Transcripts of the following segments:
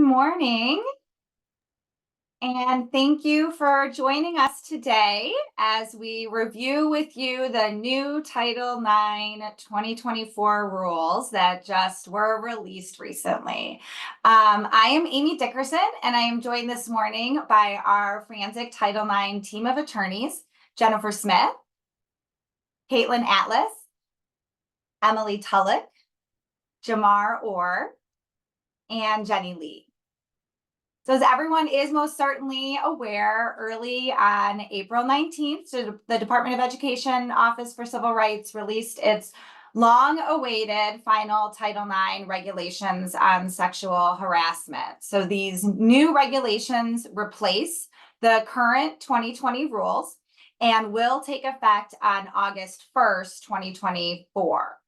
morning, and thank you for joining us today as we review with you the new Title IX 2024 rules that just were released recently. I am Amy Dickerson, and I am joined this morning by our Forensic Title IX team of attorneys, Jennifer Smith, Caitlin Atlas, Emily Tulloch, Jamar Orr, and Jenny Lee. So as everyone is most certainly aware, early on April 19th, so the Department of Education Office for Civil Rights released its long-awaited final Title IX regulations on sexual harassment. So these new regulations replace the current 2020 rules and will take effect on August 1st, 2024.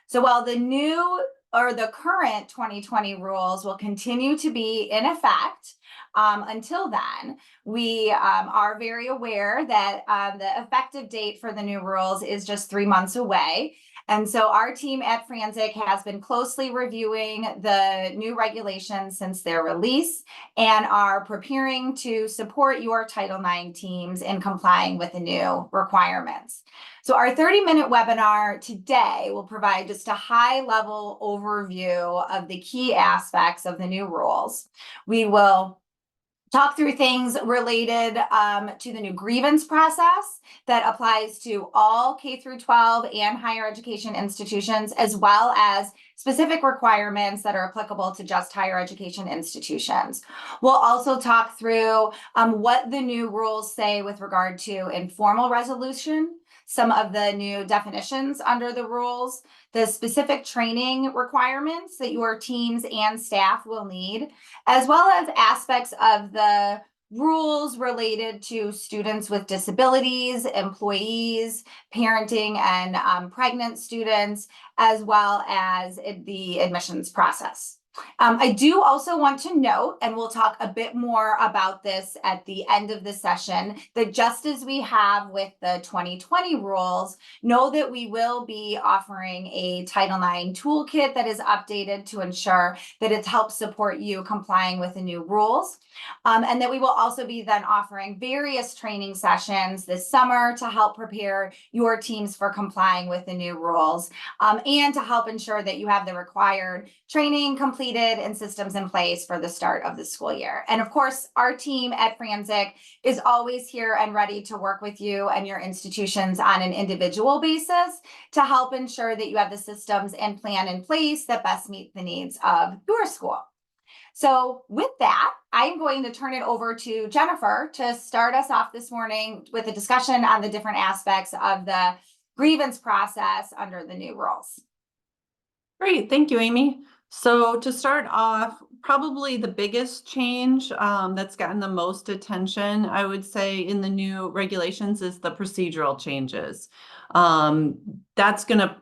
So while the current 2020 rules will continue to be in effect until then, we are very aware that the effective date for the new rules is just 3 months away. And so our team at Forensic has been closely reviewing the new regulations since their release and are preparing to support your Title IX teams in complying with the new requirements. So our 30-minute webinar today will provide just a high-level overview of the key aspects of the new rules. We will talk through things related to the new grievance process that applies to all K through 12 and higher education institutions, as well as specific requirements that are applicable to just higher education institutions. We'll also talk through what the new rules say with regard to informal resolution, some of the new definitions under the rules, the specific training requirements that your teams and staff will need, as well as aspects of the rules related to students with disabilities, employees, parenting and pregnant students, as well as the admissions process. I do also want to note, and we'll talk a bit more about this at the end of the session, that just as we have with the 2020 rules, know that we will be offering a Title IX toolkit that is updated to ensure that it helps support you complying with the new rules. And that we will also be then offering various training sessions this summer to help prepare your teams for complying with the new rules and to help ensure that you have the required training completed and systems in place for the start of the school year. And of course, our team at Forensic is always here and ready to work with you and your institutions on an individual basis to help ensure that you have the systems and plan in place that best meet the needs of your school. So with that, I'm going to turn it over to Jennifer to start us off this morning with a discussion on the different aspects of the grievance process under the new rules. Great, thank you, Amy. So to start off, probably the biggest change that's gotten the most attention, I would say, in the new regulations is the procedural changes. That's going to,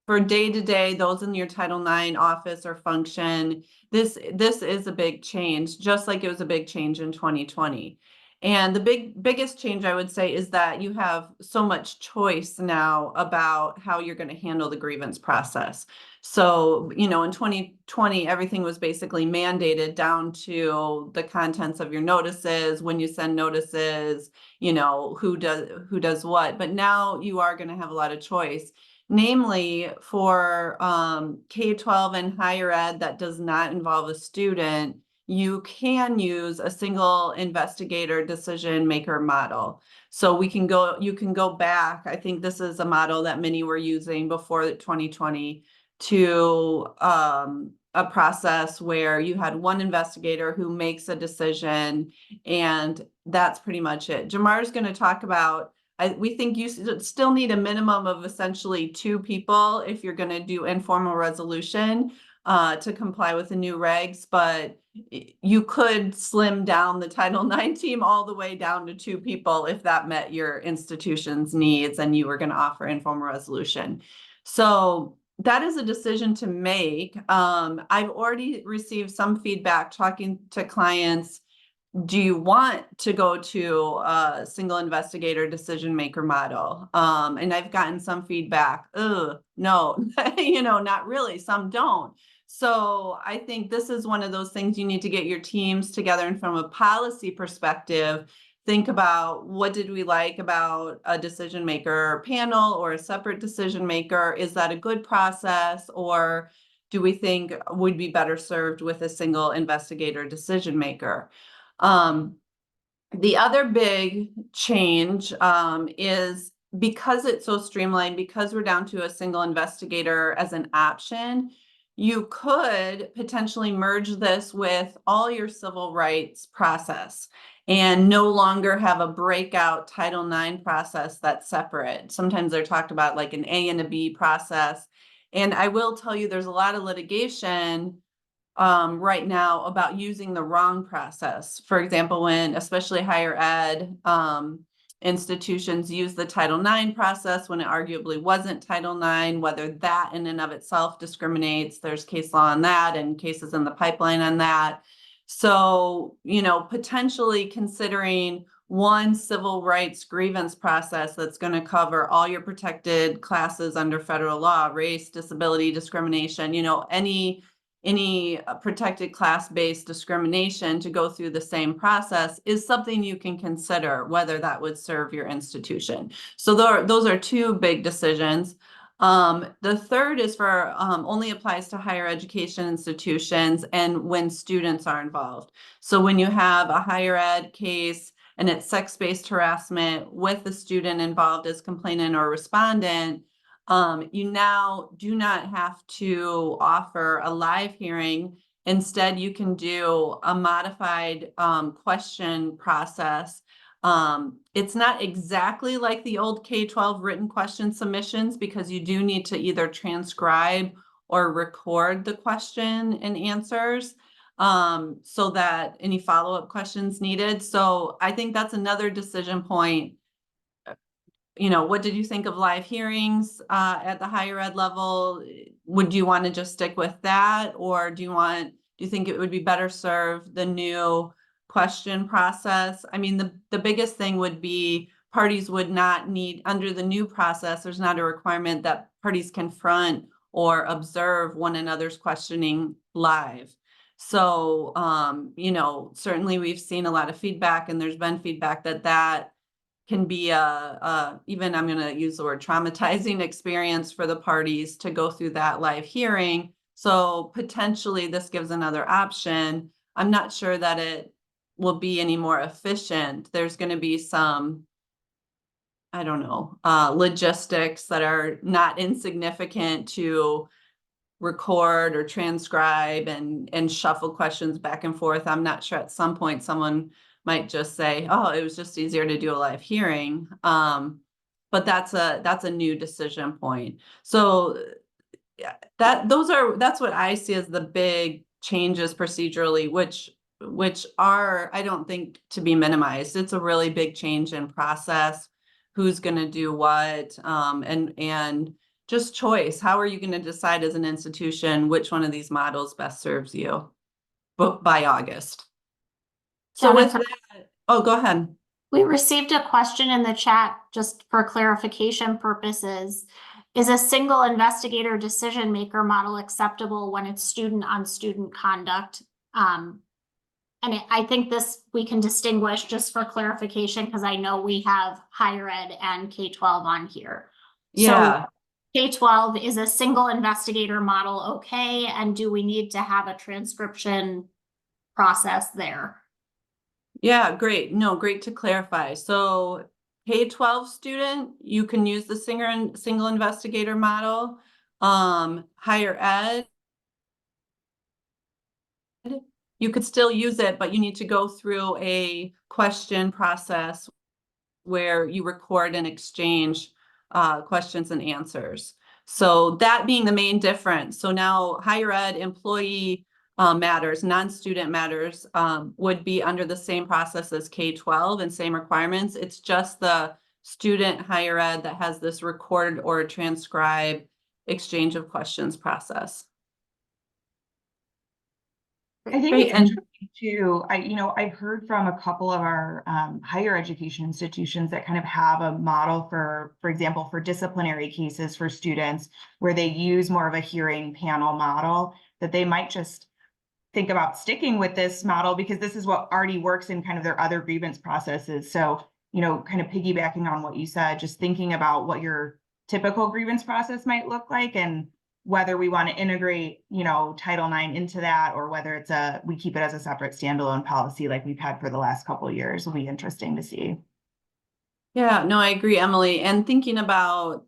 for day-to-day, those in your Title IX office or function, this is a big change, just like it was a big change in 2020. And the biggest change, I would say, is that you have so much choice now about how you're going to handle the grievance process. So, in 2020, everything was basically mandated down to the contents of your notices, when you send notices, who does what. But now you are going to have a lot of choice. Namely, for K-12 and higher ed that does not involve a student, you can use a single investigator decision maker model. So you can go back. I think this is a model that many were using before 2020 to a process where you had one investigator who makes a decision, and that's pretty much it. Jamar is going to talk about, we think you still need a minimum of essentially 2 people if you're going to do informal resolution to comply with the new regs, but you could slim down the Title IX team all the way down to 2 people if that met your institution's needs and you were going to offer informal resolution. So that is a decision to make. I've already received some feedback talking to clients. Do you want to go to a single investigator decision maker model? And I've gotten some feedback. No, not really. Some don't. So I think this is one of those things you need to get your teams together, and from a policy perspective, think about what did we like about a decision maker panel or a separate decision maker? Is that a good process, or do we think would be better served with a single investigator decision maker? The other big change is because it's so streamlined, because we're down to a single investigator as an option, you could potentially merge this with all your civil rights process and no longer have a breakout Title IX process that's separate. Sometimes they're talked about like an A and a B process. And I will tell you, there's a lot of litigation right now about using the wrong process. For example, when especially higher ed institutions use the Title IX process when it arguably wasn't Title IX, whether that in and of itself discriminates. There's case law on that and cases in the pipeline on that. So, you know, potentially considering one civil rights grievance process that's going to cover all your protected classes under federal law, race, disability, discrimination, you know, any protected class-based discrimination to go through the same process is something you can consider whether that would serve your institution. So those are two big decisions. The third is for only applies to higher education institutions and when students are involved. So when you have a higher ed case and it's sex-based harassment with the student involved as complainant or respondent, you now do not have to offer a live hearing. Instead, you can do a modified question process. It's not exactly like the old K-12 written question submissions because you do need to either transcribe or record the question and answers so that any follow-up questions needed. So I think that's another decision point. You know, what did you think of live hearings at the higher ed level? Would you want to just stick with that, or do you think it would be better served the new question process? I mean, the biggest thing would be parties would not need, under the new process, there's not a requirement that parties confront or observe one another's questioning live. So, you know, certainly we've seen a lot of feedback, and there's been feedback that can be even I'm going to use the word traumatizing experience for the parties to go through that live hearing. So potentially this gives another option. I'm not sure that it will be any more efficient. There's going to be some, I don't know, logistics that are not insignificant to record or transcribe and shuffle questions back and forth. I'm not sure, at some point someone might just say, oh, it was just easier to do a live hearing. But that's a new decision point. So yeah, that's what I see as the big changes procedurally, which are, I don't think, to be minimized. It's a really big change in process, who's going to do what, and just choice. How are you going to decide as an institution which one of these models best serves you by August? So with Jennifer, that, oh, go ahead. we received a question in the chat just for clarification purposes. Is a single investigator decision maker model acceptable when it's student on student conduct? I think this we can distinguish just for clarification because I know we have higher ed and K-12 on here. Yeah. So K-12 is a single investigator model okay? And do we need to have a transcription process there? Yeah, great. No, great to clarify. So K-12 student, you can use the single investigator model. Higher ed, you could still use it, but you need to go through a question process where you record and exchange questions and answers. So that being the main difference. So now higher ed employee matters, non-student matters would be under the same process as K-12 and same requirements. It's just the student higher ed that has this recorded or transcribed exchange of questions process. I think Great. it's interesting too. I've heard from a couple of our higher education institutions that kind of have a model for example, for disciplinary cases for students where they use more of a hearing panel model. that they might just think about sticking with this model because this is what already works in kind of their other grievance processes. So, you know, kind of piggybacking on what you said, just thinking about what your typical grievance process might look like and whether we want to integrate, you know, Title IX into that, or whether it's we keep it as a separate standalone policy like we've had for the last couple of years will be interesting to see. Yeah, no, I agree, Emily. And thinking about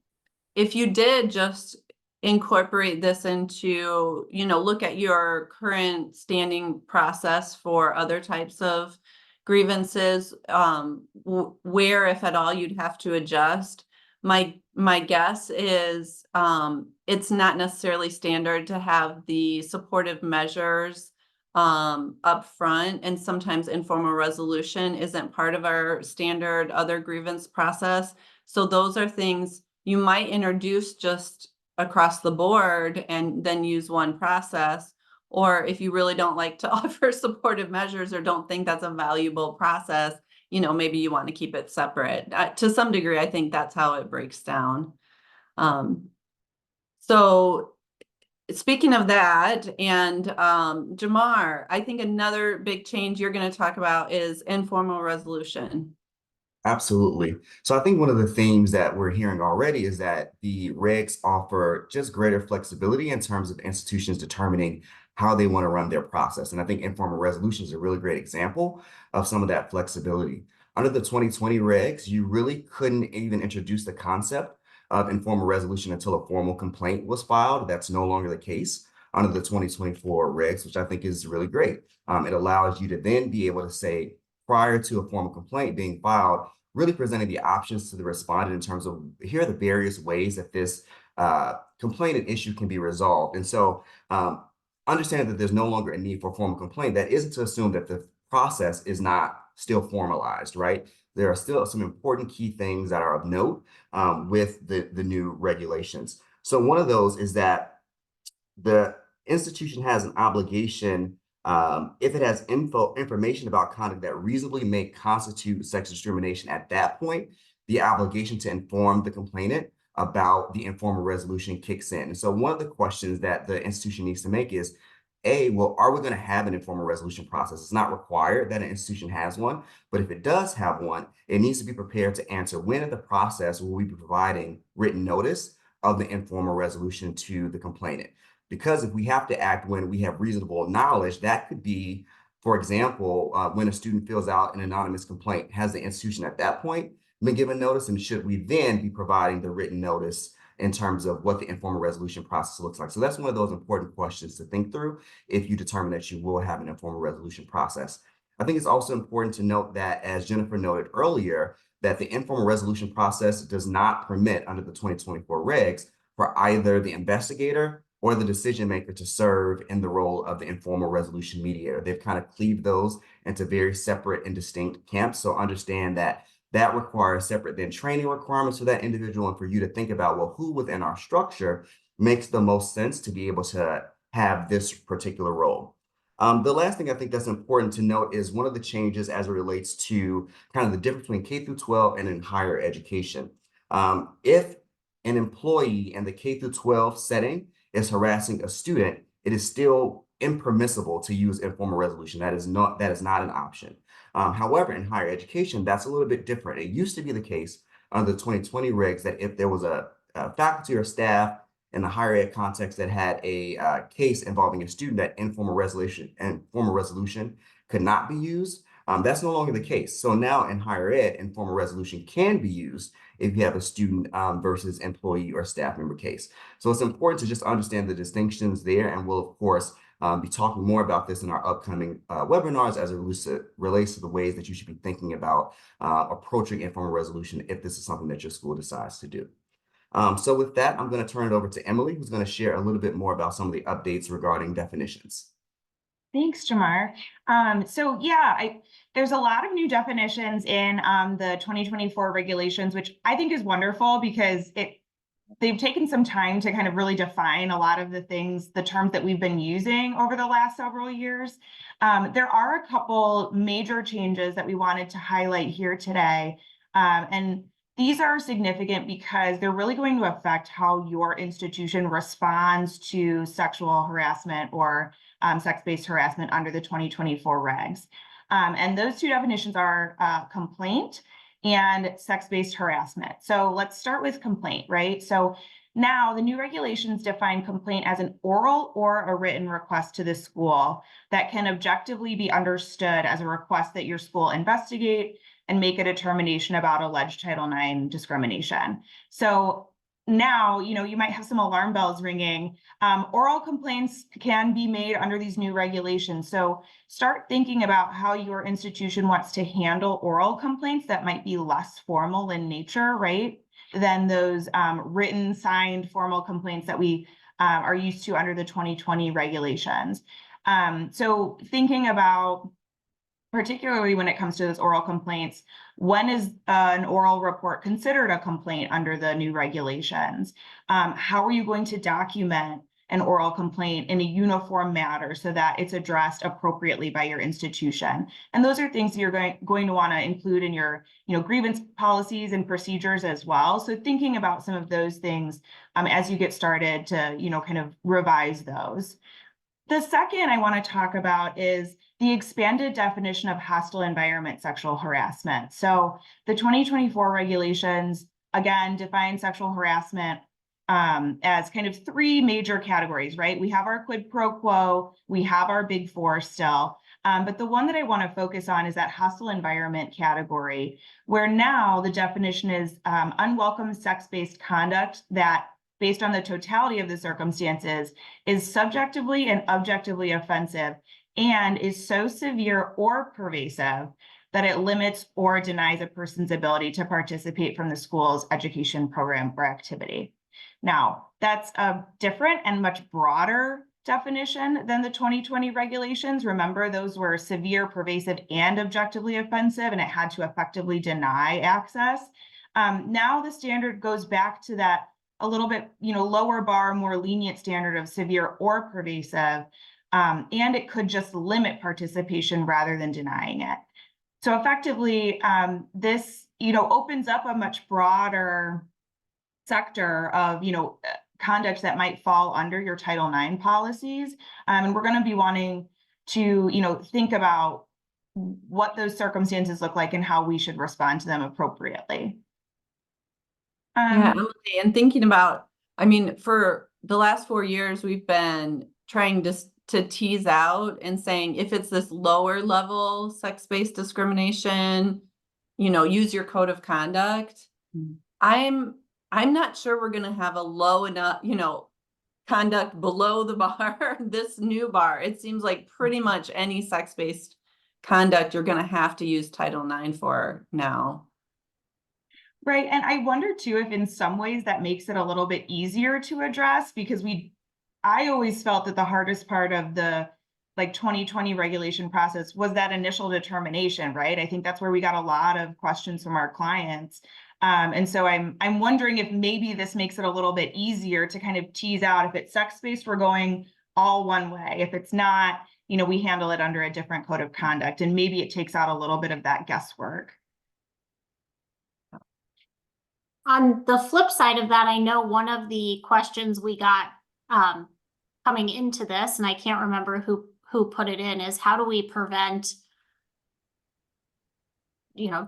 if you did just incorporate this into, you know, look at your current standing process for other types of grievances, where, if at all, you'd have to adjust. My guess is it's not necessarily standard to have the supportive measures up front, and sometimes informal resolution isn't part of our standard other grievance process. So those are things you might introduce just across the board and then use one process. Or if you really don't like to offer supportive measures or don't think that's a valuable process, you know, maybe you want to keep it separate. To some degree, I think that's how it breaks down. So speaking of that, and Jamar, I think another big change you're going to talk about is informal resolution. Absolutely. So I think one of the themes that we're hearing already is that the regs offer just greater flexibility in terms of institutions determining how they want to run their process. And I think informal resolution is a really great example of some of that flexibility. Under the 2020 regs, you really couldn't even introduce the concept of informal resolution until a formal complaint was filed. That's no longer the case under the 2024 regs, which I think is really great. It allows you to then be able to say, prior to a formal complaint being filed, really presenting the options to the respondent in terms of here are the various ways that this complaint and issue can be resolved. And so understanding that there's no longer a need for a formal complaint, that isn't to assume that the process is not still formalized, right? There are still some important key things that are of note with the new regulations. So one of those is that the institution has an obligation, if it has information about conduct that reasonably may constitute sex discrimination at that point, the obligation to inform the complainant about the informal resolution kicks in. And so one of the questions that the institution needs to make is, well, are we going to have an informal resolution process? It's not required that an institution has one, but if it does have one, it needs to be prepared to answer when in the process will we be providing written notice of the informal resolution to the complainant. Because if we have to act when we have reasonable knowledge, that could be, for example, when a student fills out an anonymous complaint, has the institution at that point been given notice, and should we then be providing the written notice in terms of what the informal resolution process looks like? So that's one of those important questions to think through if you determine that you will have an informal resolution process. I think it's also important to note that, as Jennifer noted earlier, that the informal resolution process does not permit under the 2024 regs for either the investigator or the decision maker to serve in the role of the informal resolution mediator. They've kind of cleaved those into very separate and distinct camps. So understand that that requires separate then training requirements for that individual, and for you to think about, well, who within our structure makes the most sense to be able to have this particular role. The last thing I think that's important to note is one of the changes as it relates to kind of the difference between K through 12 and in higher education. If an employee in the K through 12 setting is harassing a student, it is still impermissible to use informal resolution. That is not an option. However, in higher education, that's a little bit different. It used to be the case under the 2020 regs that if there was a faculty or staff in the higher ed context that had a case involving a student, that informal resolution and formal resolution could not be used. That's no longer the case. So now in higher ed, informal resolution can be used if you have a student versus employee or staff member case. So it's important to just understand the distinctions there, and we'll of course be talking more about this in our upcoming webinars as it relates to the ways that you should be thinking about approaching informal resolution if this is something that your school decides to do. So with that, I'm going to turn it over to Emily, who's going to share a little bit more about some of the updates regarding definitions. Thanks, Jamar. So yeah, there's a lot of new definitions in the 2024 regulations, which I think is wonderful because they've taken some time to kind of really define a lot of the terms that we've been using over the last several years. There are a couple major changes that we wanted to highlight here today. And these are significant because they're really going to affect how your institution responds to sexual harassment or sex-based harassment under the 2024 regs. And those two definitions are complaint and sex-based harassment. So let's start with complaint, right? So now the new regulations define complaint as an oral or a written request to the school that can objectively be understood as a request that your school investigate and make a determination about alleged Title IX discrimination. So now, you might have some alarm bells ringing. Oral complaints can be made under these new regulations. So start thinking about how your institution wants to handle oral complaints that might be less formal in nature, right? Than those written, signed, formal complaints that we are used to under the 2020 regulations. So thinking about, particularly when it comes to those oral complaints, when is an oral report considered a complaint under the new regulations? How are you going to document an oral complaint in a uniform manner so that it's addressed appropriately by your institution? And those are things that you're going to want to include in your grievance policies and procedures as well. So thinking about some of those things as you get started to kind of revise those. The second I want to talk about is the expanded definition of hostile environment sexual harassment. So the 2024 regulations, again, define sexual harassment as kind of three major categories, right? We have our quid pro quo, we have our big four still. But the one that I want to focus on is that hostile environment category, where now the definition is unwelcome sex-based conduct that, based on the totality of the circumstances, is subjectively and objectively offensive and is so severe or pervasive that it limits or denies a person's ability to participate from the school's education program or activity. Now, that's a different and much broader definition than the 2020 regulations. Remember, those were severe, pervasive, and objectively offensive, and it had to effectively deny access. Now the standard goes back to that a little bit, lower bar, more lenient standard of severe or pervasive, and it could just limit participation rather than denying it. So effectively, this, opens up a much broader sector of, conduct that might fall under your Title IX policies. And we're going to be wanting to, think about what those circumstances look like and how we should respond to them appropriately. Yeah, Emily, and thinking about, for the last 4 years, we've been trying to tease out and saying, if it's this lower level sex-based discrimination, use your code of conduct. I'm not sure we're going to have a low enough, conduct below the bar, this new bar. It seems like pretty much any sex-based conduct, you're going to have to use Title IX for now. Right. And I wonder too, if in some ways that makes it a little bit easier to address, because I always felt that the hardest part of the 2020 regulation process was that initial determination, right? I think that's where we got a lot of questions from our clients. And so I'm wondering if maybe this makes it a little bit easier to kind of tease out, if it's sex-based, we're going all one way. If it's not, we handle it under a different code of conduct, and maybe it takes out a little bit of that guesswork. On the flip side of that, I know one of the questions we got coming into this, and I can't remember who put it in, is how do we prevent,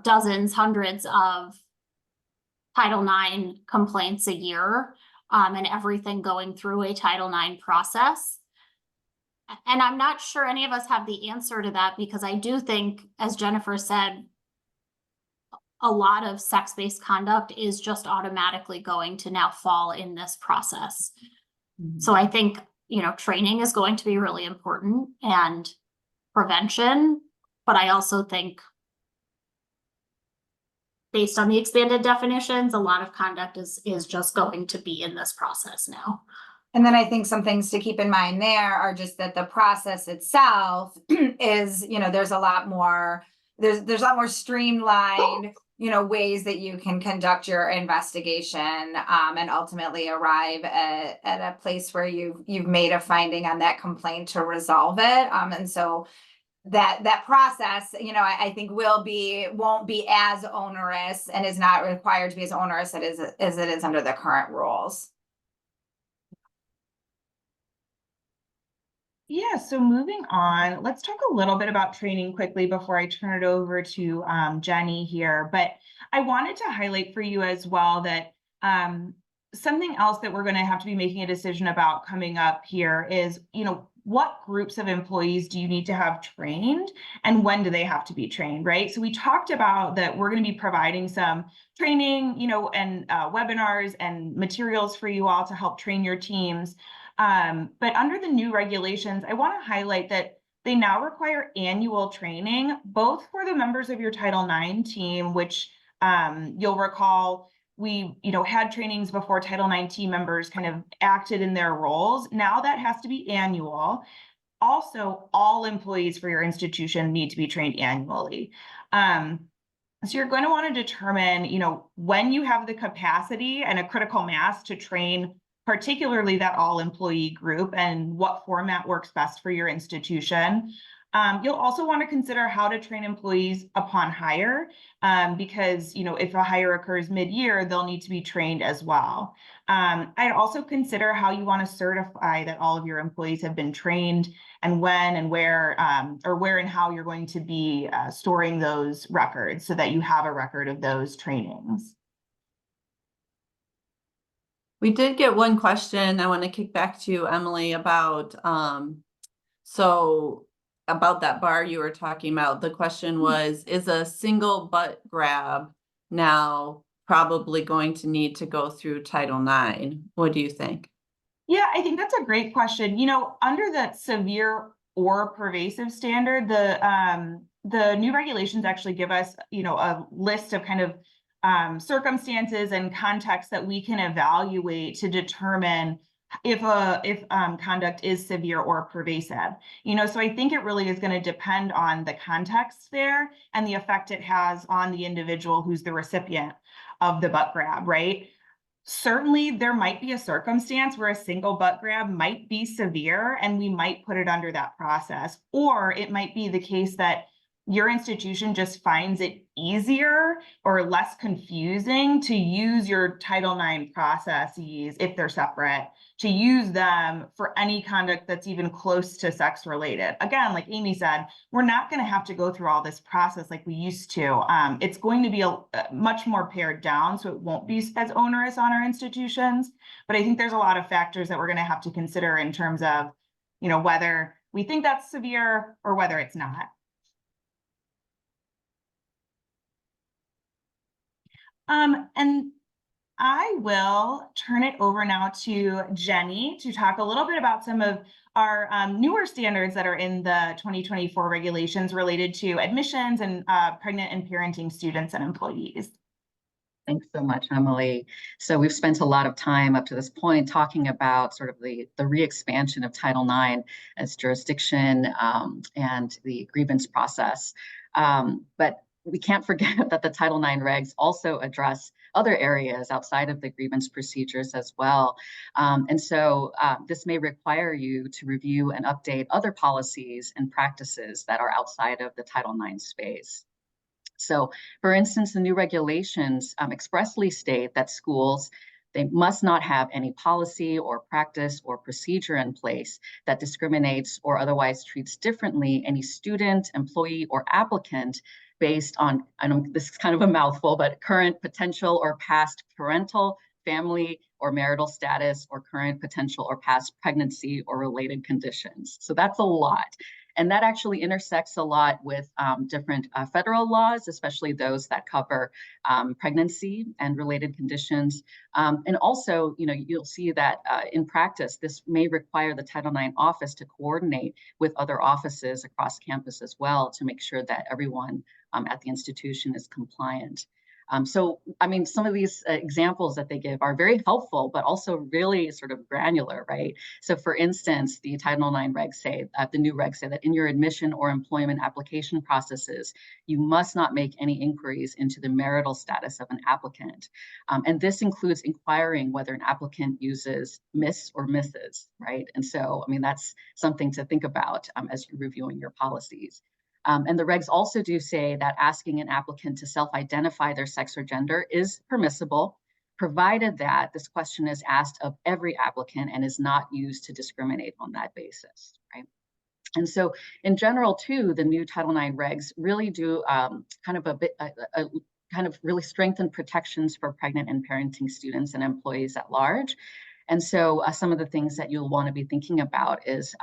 dozens, hundreds of Title IX complaints a year, and everything going through a Title IX process. And I'm not sure any of us have the answer to that, because I do think, as Jennifer said, a lot of sex-based conduct is just automatically going to now fall in this process. Mm-hmm. So I think, training is going to be really important, and prevention, but I also think, based on the expanded definitions, a lot of conduct is just going to be in this process now. And then I think some things to keep in mind there are just that the process itself is, there's a lot more streamlined, ways that you can conduct your investigation and ultimately arrive at a place where you've made a finding on that complaint to resolve it. And so that process, I think won't be as onerous and is not required to be as onerous as it is under the current rules. Yeah, so moving on, let's talk a little bit about training quickly before I turn it over to Jenny here. But I wanted to highlight for you as well that something else that we're going to have to be making a decision about coming up here is, what groups of employees do you need to have trained and when do they have to be trained, right? So we talked about that we're going to be providing some training, and webinars and materials for you all to help train your teams. But under the new regulations, I want to highlight that they now require annual training, both for the members of your Title IX team, which you'll recall we had trainings before Title IX team members kind of acted in their roles. Now that has to be annual. Also, all employees for your institution need to be trained annually. So you're going to want to determine, when you have the capacity and a critical mass to train particularly that all employee group and what format works best for your institution. You'll also want to consider how to train employees upon hire, because if a hire occurs mid-year, they'll need to be trained as well. I'd also consider how you want to certify that all of your employees have been trained and when and where, or where and how you're going to be storing those records so that you have a record of those trainings. We did get one question I want to kick back to you, Emily, about about that bar you were talking about. The question was, is a single butt grab now probably going to need to go through Title IX? What do you think? Yeah, I think that's a great question. Under that severe or pervasive standard, the new regulations actually give us, a list of kind of circumstances and contexts that we can evaluate to determine if conduct is severe or pervasive. So I think it really is going to depend on the context there and the effect it has on the individual who's the recipient of the butt grab, right? Certainly, there might be a circumstance where a single butt grab might be severe and we might put it under that process. Or it might be the case that your institution just finds it easier or less confusing to use your Title IX processes, if they're separate, to use them for any conduct that's even close to sex related. Again, like Amy said, we're not going to have to go through all this process like we used to. It's going to be a much more pared down, so it won't be as onerous on our institutions. But I think there's a lot of factors that we're going to have to consider in terms of, whether we think that's severe or whether it's not. And I will turn it over now to Jenny to talk a little bit about some of our newer standards that are in the 2024 regulations related to admissions and pregnant and parenting students and employees. Thanks so much, Emily. So we've spent a lot of time up to this point talking about sort of the re-expansion of Title IX as jurisdiction and the grievance process. But we can't forget that the Title IX regs also address other areas outside of the grievance procedures as well. And so this may require you to review and update other policies and practices that are outside of the Title IX space. So, for instance, the new regulations expressly state that schools, they must not have any policy or practice or procedure in place that discriminates or otherwise treats differently any student, employee, or applicant based on, I know this is kind of a mouthful, but current, potential, or past parental, family, or marital status, or current, potential, or past pregnancy or related conditions. So that's a lot. And that actually intersects a lot with different federal laws, especially those that cover pregnancy and related conditions. And also, you'll see that in practice, this may require the Title IX office to coordinate with other offices across campus as well to make sure that everyone at the institution is compliant. So, I mean, some of these examples that they give are very helpful, but also really sort of granular, right? So for instance, the Title IX regs say, the new regs say that in your admission or employment application processes, you must not make any inquiries into the marital status of an applicant. And this includes inquiring whether an applicant uses Miss or Mrs., right? And so, I mean, that's something to think about as you're reviewing your policies. And the regs also do say that asking an applicant to self-identify their sex or gender is permissible, provided that this question is asked of every applicant and is not used to discriminate on that basis, right? And so in general, too, the new Title IX regs really do kind of really strengthen protections for pregnant and parenting students and employees at large. And so some of the things that you'll want to be thinking about is,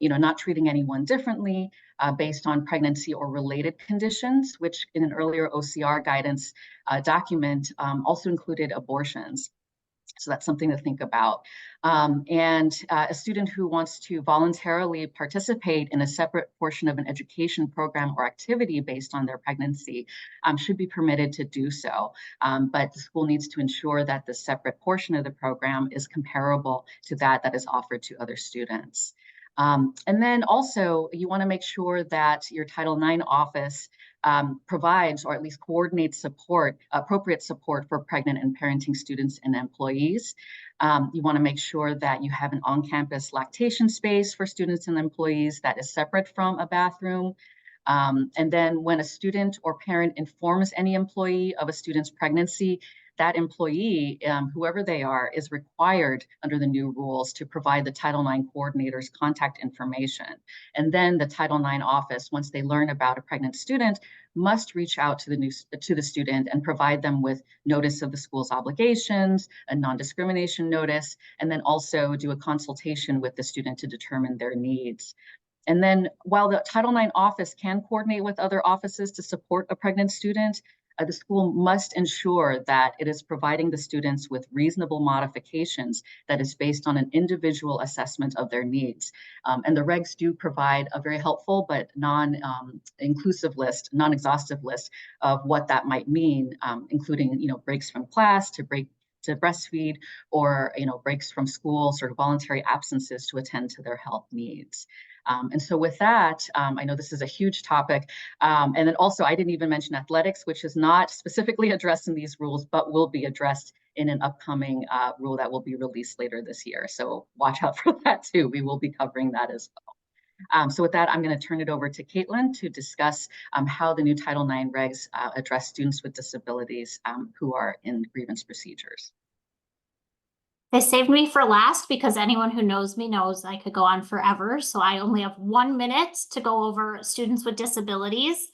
not treating anyone differently based on pregnancy or related conditions, which in an earlier OCR guidance document also included abortions. So that's something to think about. And a student who wants to voluntarily participate in a separate portion of an education program or activity based on their pregnancy should be permitted to do so. But the school needs to ensure that the separate portion of the program is comparable to that is offered to other students. And then also you want to make sure that your Title IX office provides or at least coordinates appropriate support for pregnant and parenting students and employees. You want to make sure that you have an on-campus lactation space for students and employees that is separate from a bathroom. And then when a student or parent informs any employee of a student's pregnancy, that employee, whoever they are, is required under the new rules to provide the Title IX coordinator's contact information. And then the Title IX office, once they learn about a pregnant student, must reach out to the student and provide them with notice of the school's obligations, a non-discrimination notice, and then also do a consultation with the student to determine their needs. And then while the Title IX office can coordinate with other offices to support a pregnant student, the school must ensure that it is providing the students with reasonable modifications that is based on an individual assessment of their needs. And the regs do provide a very helpful but non-inclusive list, non-exhaustive list of what that might mean, including breaks from class to breastfeed, or breaks from school, sort of voluntary absences to attend to their health needs. And so with that, I know this is a huge topic. And then also, I didn't even mention athletics, which is not specifically addressed in these rules, but will be addressed in an upcoming rule that will be released later this year. So watch out for that too. We will be covering that as well. So with that, I'm going to turn it over to Caitlin to discuss how the new Title IX regs address students with disabilities who are in grievance procedures. They saved me for last because anyone who knows me knows I could go on forever. So I only have 1 minute to go over students with disabilities.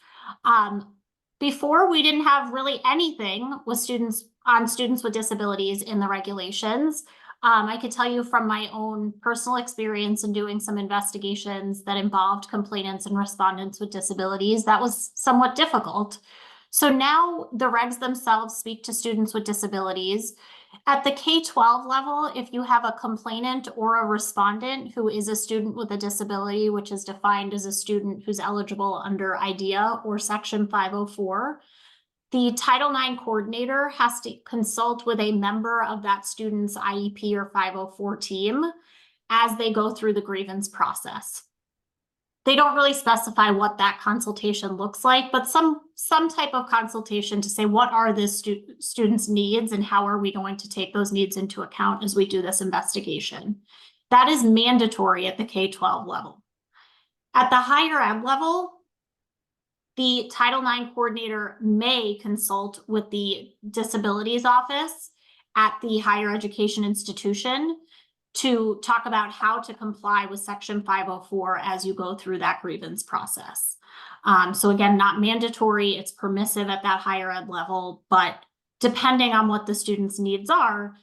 Before, we didn't have really anything with students with disabilities in the regulations. I could tell you from my own personal experience in doing some investigations that involved complainants and respondents with disabilities, that was somewhat difficult. So now the regs themselves speak to students with disabilities. At the K-12 level, if you have a complainant or a respondent who is a student with a disability, which is defined as a student who's eligible under IDEA or Section 504, the Title IX coordinator has to consult with a member of that student's IEP or 504 team as they go through the grievance process. They don't really specify what that consultation looks like, but some type of consultation to say what are the student's needs and how are we going to take those needs into account as we do this investigation. That is mandatory at the K-12 level. At the higher ed level, the Title IX coordinator may consult with the disabilities office at the higher education institution to talk about how to comply with Section 504 as you go through that grievance process. So again, not mandatory, it's permissive at that higher ed level, but depending on what the student's needs are,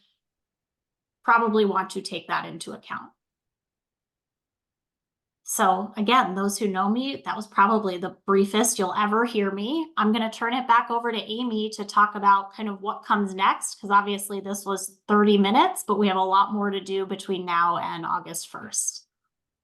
probably want to take that into account. So again, those who know me, that was probably the briefest you'll ever hear me. I'm going to turn it back over to Amy to talk about kind of what comes next, because obviously this was 30 minutes, but we have a lot more to do between now and August 1st.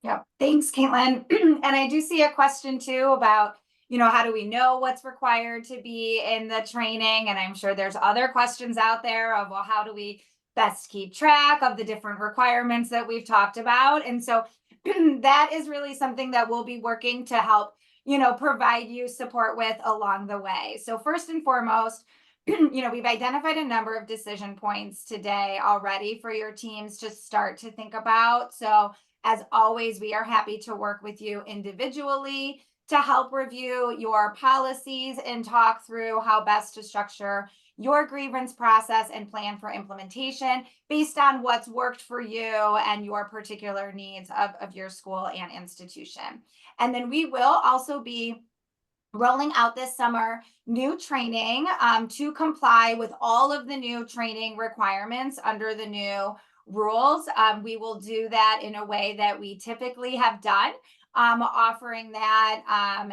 Yep. Thanks, Caitlin. And I do see a question too about, how do we know what's required to be in the training? And I'm sure there's other questions out there of, well, how do we best keep track of the different requirements that we've talked about? And so that is really something that we'll be working to help, provide you support with along the way. So first and foremost, we've identified a number of decision points today already for your teams to start to think about. So as always, we are happy to work with you individually to help review your policies and talk through how best to structure your grievance process and plan for implementation based on what's worked for you and your particular needs of your school and institution. And then we will also be rolling out this summer new training to comply with all of the new training requirements under the new rules. We will do that in a way that we typically have done, offering that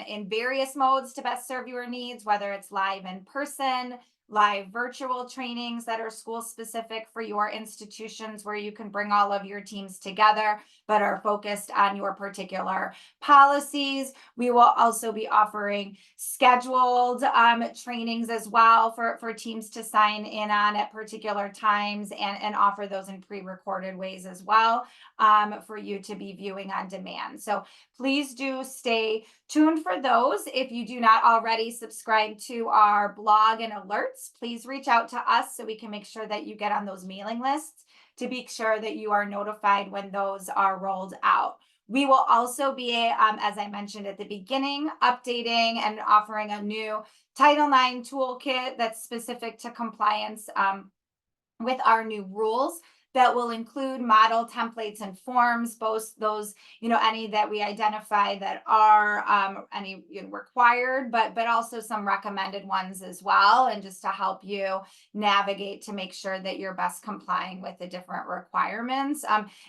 in various modes to best serve your needs, whether it's live in person, live virtual trainings that are school specific for your institutions where you can bring all of your teams together but are focused on your particular policies. We will also be offering scheduled trainings as well for teams to sign in on at particular times and offer those in pre-recorded ways as well for you to be viewing on demand. So please do stay tuned for those. If you do not already subscribe to our blog and alerts, please reach out to us so we can make sure that you get on those mailing lists to be sure that you are notified when those are rolled out. We will also be, as I mentioned at the beginning, updating and offering a new Title IX toolkit that's specific to compliance with our new rules that will include model templates and forms, both those, any that we identify that are any required, but also some recommended ones as well. And just to help you navigate to make sure that you're best complying with the different requirements,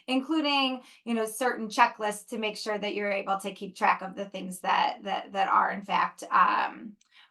including, certain checklists to make sure that you're able to keep track of the things that are in fact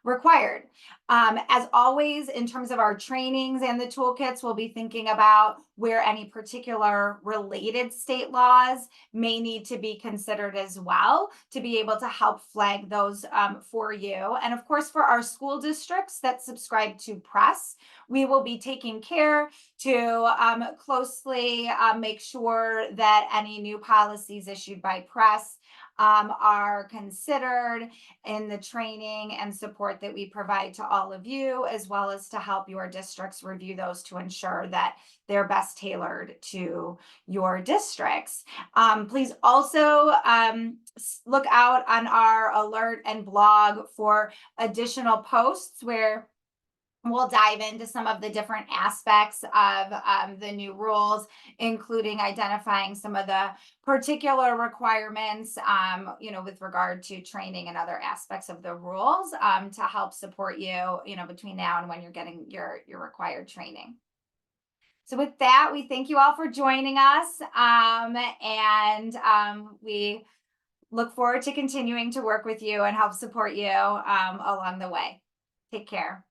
required. As always, in terms of our trainings and the toolkits, we'll be thinking about where any particular related state laws may need to be considered as well to be able to help flag those for you. And of course, for our school districts that subscribe to PRESS, we will be taking care to closely make sure that any new policies issued by PRESS are considered in the training and support that we provide to all of you, as well as to help your districts review those to ensure that they're best tailored to your districts. Please also look out on our alert and blog for additional posts where we'll dive into some of the different aspects of the new rules, including identifying some of the particular requirements, with regard to training and other aspects of the rules to help support you, between now and when you're getting your required training. So with that, we thank you all for joining us, and we look forward to continuing to work with you and help support you along the way. Take care.